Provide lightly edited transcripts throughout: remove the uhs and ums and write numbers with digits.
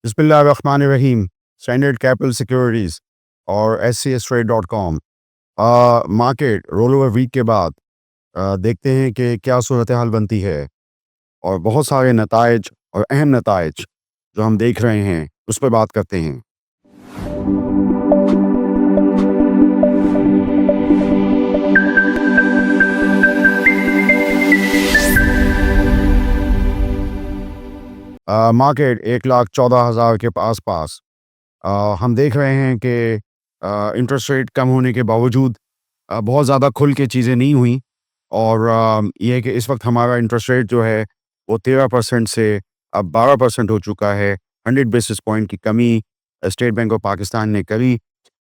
बिस्मिल्लाहिर्रहमानिर्रहीम। Standard capital securities और SCStrade.com market roll over week के बाद देखते हैं कि क्या सूरत हाल बनती है और बहुत सारे नताइज और अहम नताइज जो हम देख रहे हैं उस पर बात करते हैं। मार्केट 1,14,000 के आसपास हम देख रहे हैं कि इंटरेस्ट रेट कम होने के बावजूद बहुत ज़्यादा खुल के चीज़ें नहीं हुई और ये है कि इस वक्त हमारा इंटरेस्ट रेट जो है वो 13% से अब 12% हो चुका है। 100 बेसिस पॉइंट की कमी स्टेट बैंक ऑफ पाकिस्तान ने करी।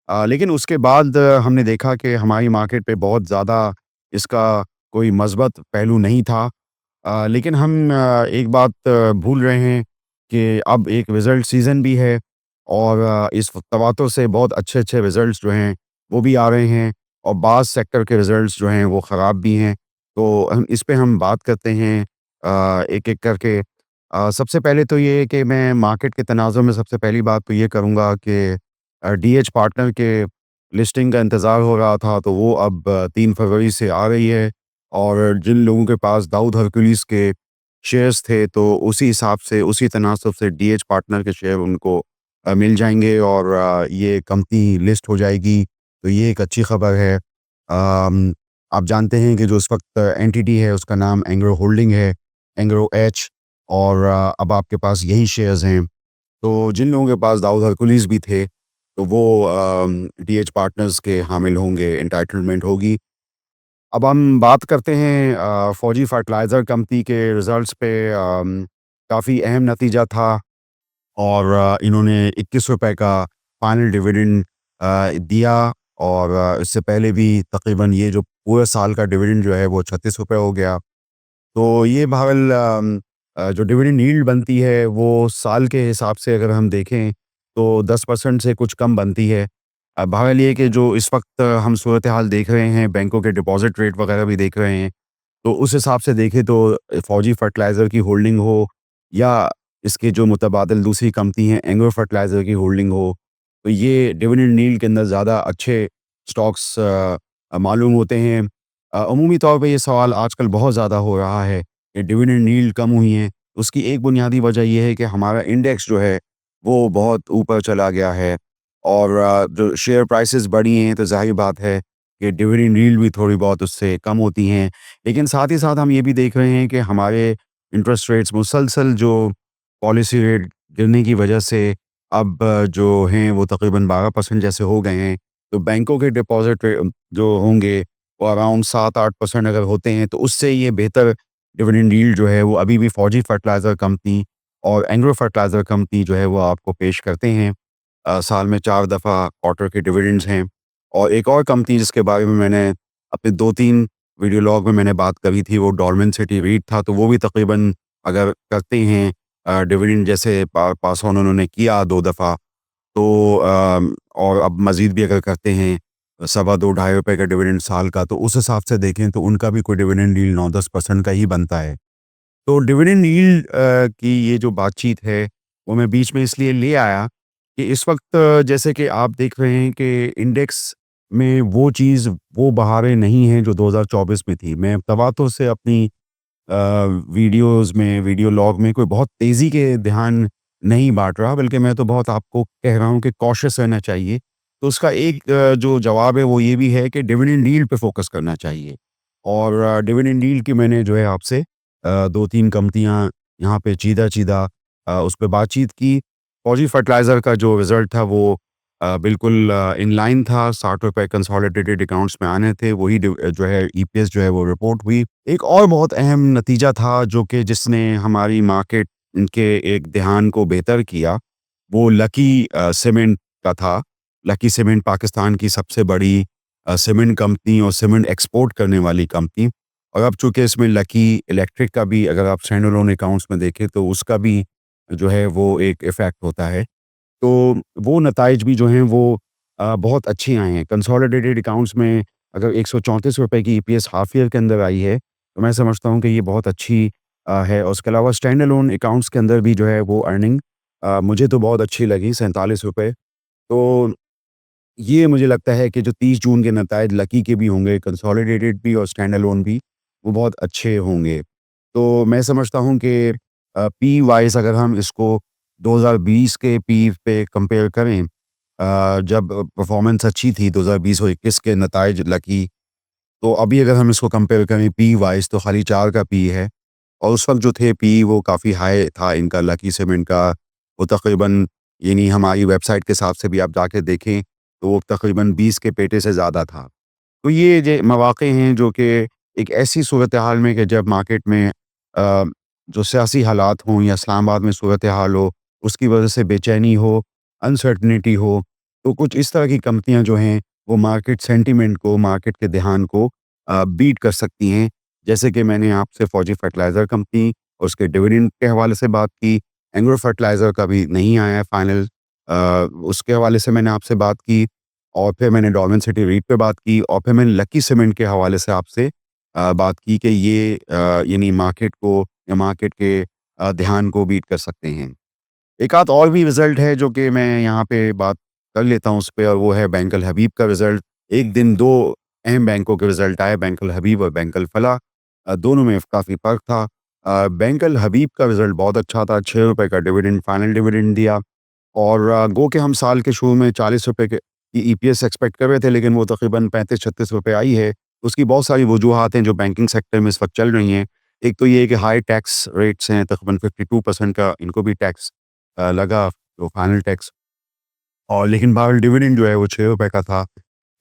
लेकिन उसके बाद हमने देखा कि हमारी मार्केट पे बहुत ज़्यादा इसका कोई मज़बूत पहलू नहीं था। लेकिन हम एक बात भूल रहे हैं कि अब एक रिज़ल्ट सीज़न भी है और इस तवातुर से बहुत अच्छे-अच्छे रिज़ल्ट्स जो हैं वो भी आ रहे हैं और बाज़ सेक्टर के रिज़ल्ट्स जो हैं वो ख़राब भी हैं। तो हम बात करते हैं एक-एक करके। सबसे पहले तो ये है कि मैं मार्केट के तनाज़ुर में सबसे पहली बात तो ये करूँगा कि डीएच पार्टनर के लिस्टिंग का इंतज़ार हो रहा था तो वो अब 3 फरवरी से आ रही है और जिन लोगों के पास दाऊद हरकुलिस के शेयर्स थे तो उसी हिसाब से उसी तनासब से डीएच पार्टनर के शेयर उनको मिल जाएंगे और ये कंपनी लिस्ट हो जाएगी। तो ये एक अच्छी खबर है। आप जानते हैं कि जो इस वक्त एंटिटी है उसका नाम एंग्रो होल्डिंग है, एंग्रो एच, और अब आपके पास यही शेयर्स हैं। तो जिन लोगों के पास दाऊद हरकुलिस भी थे तो वो डीएच पार्टनर्स के हामिल होंगे, एंटाइटलमेंट होगी। अब हम बात करते हैं फौजी फर्टिलाइज़र कंपनी के रिज़ल्ट्स पे। काफ़ी अहम नतीजा था और इन्होंने ₹21 का फाइनल डिविडेंड दिया और इससे पहले भी तकरीबन ये जो पूरे साल का डिविडेंड जो है वो ₹36 हो गया। तो ये बहरहाल जो डिविडेंड यील्ड बनती है वो साल के हिसाब से अगर हम देखें तो 10% से कुछ कम बनती है। बहरहाल ये कि जो इस वक्त हम सूरत हाल देख रहे हैं, बैंकों के डिपॉज़िट रेट वगैरह भी देख रहे हैं, तो उस हिसाब से देखें तो फौजी फर्टिलाइज़र की होल्डिंग हो या इसके जो मुतबादिल दूसरी कंपनी है एंग्रो फर्टिलाइज़र की होल्डिंग हो, तो ये डिविडेंड यील्ड के अंदर ज़्यादा अच्छे स्टॉक्स मालूम होते हैं। अमूमी तौर पे ये सवाल आजकल बहुत ज़्यादा हो रहा है कि डिविडेंड यील्ड कम हुई हैं। उसकी एक बुनियादी वजह ये है कि हमारा इंडेक्स जो है वो बहुत ऊपर चला गया है और जो शेयर प्राइसेस बढ़ी हैं तो ज़ाहिर बात है कि डिविडेंड यील्ड भी थोड़ी बहुत उससे कम होती हैं। लेकिन साथ ही साथ हम ये भी देख रहे हैं कि हमारे इंटरेस्ट रेट्स मुसलसल जो पॉलिसी रेट गिरने की वजह से अब जो हैं वो तकरीबन 12% जैसे हो गए हैं। तो बैंकों के डिपॉज़िट जो होंगे वो अराउंड 7-8% अगर होते हैं तो उससे ये बेहतर डिविडेंड यील्ड जो है वो अभी भी फौजी फर्टिलाइज़र कंपनी और एंग्रो फर्टिलाइज़र कंपनी जो है वो आपको पेश करते हैं। साल में 4 दफ़ा क्वार्टर के डिविडेंड्स हैं। और एक और कंपनी जिसके बारे में मैंने अपने 2-3 वीडियो लॉग में मैंने बात करी थी वो डॉल्मेन सिटी रीट था, तो वो भी तकरीबन अगर करते हैं डिविडेंड जैसे पास ऑन उन्होंने किया 2 दफ़ा, तो और अब मज़ीद भी अगर करते हैं सवा 2 ढाई रुपए का डिविडेंड साल का, तो उस हिसाब से देखें तो उनका भी कोई डिविडेंड यील्ड 9-10% का ही बनता है। तो डिविडेंड यील्ड की ये जो बातचीत है वो मैं बीच में इसलिए ले आया कि इस वक्त जैसे कि आप देख रहे हैं कि इंडेक्स में वो चीज़, वो बहारें नहीं हैं जो 2024 में थी। मैं तवातुर से अपनी वीडियोज़ में, वीडियो लॉग में कोई बहुत तेज़ी के ध्यान नहीं बाँट रहा, बल्कि मैं तो बहुत आपको कह रहा हूँ कि कॉशियस रहना चाहिए। तो उसका एक जो जवाब है वो ये भी है कि डिविडेंड यील्ड पे फ़ोकस करना चाहिए और डिविडेंड यील्ड की मैंने जो है आपसे 2-3 कंपनियाँ यहाँ पे चीदा-चीदा उस पे बातचीत की। फौजी फर्टिलाइज़र का जो रिज़ल्ट था वो बिल्कुल इन लाइन था, ₹60 कंसोलिडेटेड अकाउंट्स में आने थे, वही जो है ईपीएस जो है वो रिपोर्ट हुई। एक और बहुत अहम नतीजा था जो कि जिसने हमारी मार्केट के एक ध्यान को बेहतर किया, वो लकी सीमेंट का था। लकी सीमेंट पाकिस्तान की सबसे बड़ी सीमेंट कंपनी और सीमेंट एक्सपोर्ट करने वाली कंपनी, और अब चूँकि इसमें लकी इलेक्ट्रिक का भी अगर आप स्टैंड अलोन अकाउंट्स में देखें तो उसका भी जो है वो एक इफ़ेक्ट होता है। तो वो नताइज भी जो हैं वो बहुत अच्छी आए हैं। कंसोलिडेटेड अकाउंट्स में अगर ₹134 की ईपीएस हाफ ईयर के अंदर आई है, तो मैं समझता हूँ कि ये बहुत अच्छी है और उसके अलावा स्टैंड अलोन अकाउंट्स के अंदर भी जो है वो अर्निंग मुझे तो बहुत अच्छी लगी ₹47। तो ये मुझे लगता है कि जो 30 जून के नतायज लकी के भी होंगे, कंसोलिडेटेड भी और स्टैंड अलोन भी, वो बहुत अच्छे होंगे। तो मैं समझता हूँ कि पी वाइज़ अगर हम इसको 2020 के पी पे कंपेयर करें, जब परफ़ॉर्मेंस अच्छी थी 2020 और 21 के नतायज लकी, तो अभी अगर हम इसको कंपेयर करें पी वाइज़ तो खाली 4 का पी है और उस वक़्त जो थे पी वो काफ़ी हाई था इनका लकी सीमेंट का। वो तकरीबन यानी हमारी वेबसाइट के हिसाब से भी आप जाके देखें, तो वो तकरीबन 20 के पेटे से ज़्यादा था। तो ये जे मौक़े हैं जो कि एक ऐसी सूरत हाल में कि जब मार्केट में जो सियासी हालात हों या इस्लामाबाद में सूरत हाल हो, उसकी वजह से बेचैनी हो, अनसर्टेनिटी हो, तो कुछ इस तरह की कंपनियाँ जो हैं, वो मार्केट सेंटिमेंट को, मार्केट के ध्यान को बीट कर सकती हैं। जैसे कि मैंने आपसे फौजी फर्टिलाइज़र कंपनी और उसके डिविडेंड के हवाले से बात की, एंग्रो फर्टिलाइज़र का भी नहीं आया है फाइनल, उसके हवाले से मैंने आपसे बात की और फिर मैंने डॉल्मेन सिटी रीट पे बात की और फिर मैंने लकी सीमेंट के हवाले से आपसे बात की कि ये यानी मार्केट को या मार्केट के ध्यान को बीट कर सकते हैं। एक आध और भी रिज़ल्ट है जो कि मैं यहाँ पे बात कर लेता हूँ उस पे और वो है बैंक अल हबीब का रिज़ल्ट। एक दिन 2 अहम बैंकों के रिज़ल्ट आए, बैंक अल हबीब और बैंक अल फलाह। दोनों में काफ़ी फ़र्क था। बैंक अल हबीब का रिज़ल्ट बहुत अच्छा था, ₹6 का डिविडेंड फाइनल डिविडेंड दिया और गो के हम साल के शुरू में ₹40 के की ईपीएस एक्सपेक्ट कर रहे थे, लेकिन वो तकरीबन ₹35-36 आई है। उसकी बहुत सारी वजूहात हैं जो बैंकिंग सेक्टर में इस वक़्त चल रही हैं। एक तो ये है कि हाई टैक्स रेट्स हैं, तकरीबन 52% का इनको भी टैक्स लगा, तो फाइनल टैक्स, और लेकिन बहरहाल डिविडेंड जो है वो ₹6 का था।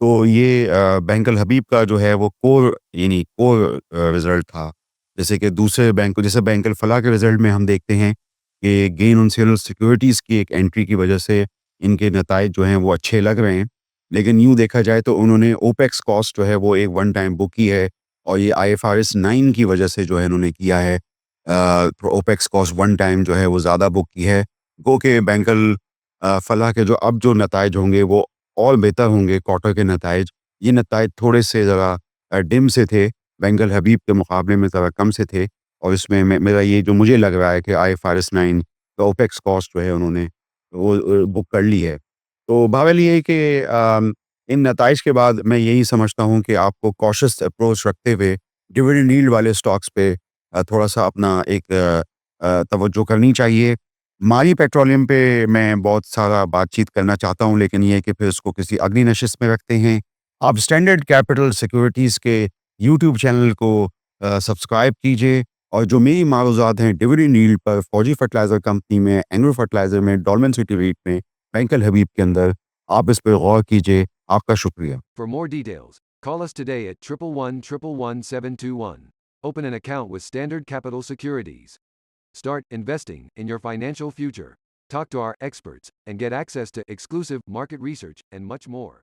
तो ये बैंक अल हबीब का जो है वो कोर यानी कोर रिज़ल्ट था। जैसे कि दूसरे बैंकों जैसे बैंक अल फलाह के रिज़ल्ट में हम देखते हैं कि gain on sale of securities की एक एंट्री की वजह से इनके नताइज जो हैं वो अच्छे लग रहे हैं। लेकिन यूँ देखा जाए तो उन्होंने ओपेक्स कॉस्ट जो है वो एक वन टाइम बुक की है और ये आईएफआरएस 9 की वजह से जो है इन्होंने किया है। ओपेक्स कॉस्ट वन टाइम जो है वो ज़्यादा बुक की है। गो के बैंक अल फलाह के जो अब जो नताइज होंगे वो और बेहतर होंगे क्वार्टर के नताइज। ये नताइज थोड़े से ज़रा डिम से थे, बैंक अल हबीब के मुकाबले में ज़रा कम से थे और इसमें मेरा ये जो मुझे लग रहा है कि आईएफआरएस 9 का ओपेक्स कॉस्ट जो है उन्होंने वो बुक कर ली है। तो बहरहाल ये है कि इन नताइज के बाद मैं यही समझता हूँ कि आपको कॉशियस अप्रोच रखते हुए डिविडेंड यील्ड वाले स्टॉक्स पे थोड़ा-सा अपना एक तवज्जो करनी चाहिए। मारी पेट्रोलियम पे मैं बहुत सारा बातचीत करना चाहता हूँ, लेकिन ये है कि फिर उसको किसी अगली नशिस्त में रखते हैं। आप स्टैंडर्ड कैपिटल सिक्योरिटीज़ के यूट्यूब चैनल को सब्सक्राइब कीजिए और जो मेरी मारूज़ात हैं डिविडेंड यील्ड पर, फौजी फर्टिलाइज़र कंपनी में, एंग्रो फर्टिलाइज़र में, डॉल्मेन सिटी रीट में, बैंक अल हबीब के अंदर, आप इस पे गौर कीजिए। आपका शुक्रिया। For more details, call us today at 111-111-721. Open an account with Standard Capital Securities. Start investing in your financial future. Talk to our experts and get access to exclusive market research and much more.